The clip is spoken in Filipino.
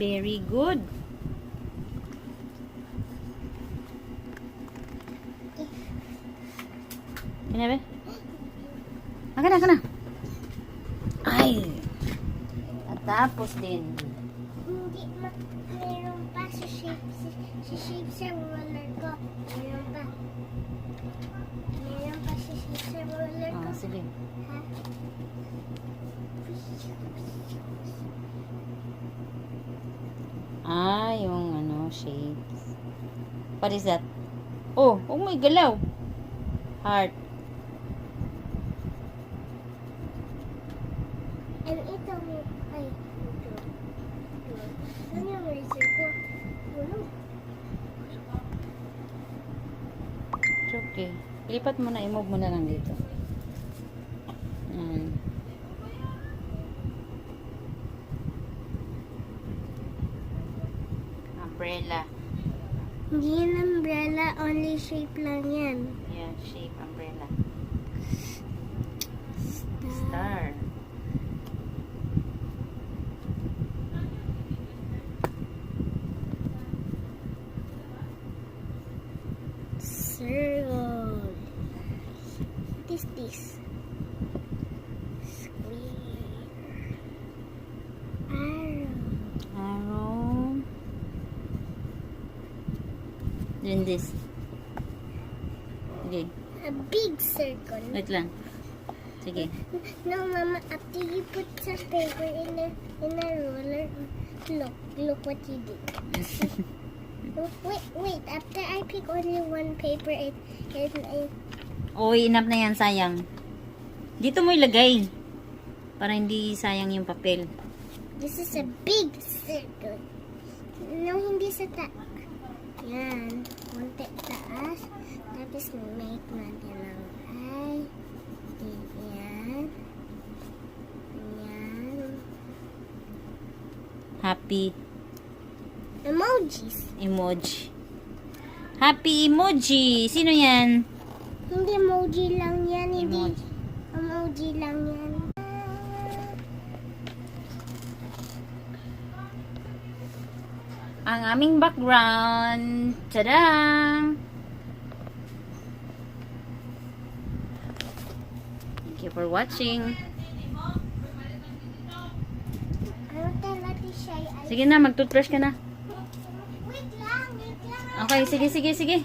Very good. Kaya ba?Aka na. Ay! At tapos din. Hindi, meron pa sa shape sa roller ko. Meron pa. Meron pa sa shape sa roller ko. Sige. Ha? Yung shapes. What is that? Oh my galaw. Heart. And ito mo, ay, ito. Ano yung razor ko? Wala. It's okay. Ilipat mo na, i-move mo na lang dito. Umbrella. Hindi yan umbrella, only shape lang yan. Yeah, shape umbrella. Star. Circle. What is this? Square. Arrow. Then this. Okay. A big circle. Wait lang. Sige. No, Mama. After you put some paper in a roller, look what you did. Wait. After I pick only one paper, Oy, enough na yan, sayang. Dito mo ilagay. Para hindi sayang yung papel. this is a big circle. No, hindi sa yan. Konti taas. Tapos make natin ang eye. Yan. Yan. Happy Emojis. emoji. Happy emoji. Sino yan? Hindi emoji lang yan. Hindi Emoji. emoji lang yan. Ang aming background. Tada! Thank you for watching. Ano talaga siya? Sige na, mag-toothbrush ka na. Wait lang. Okay, sige.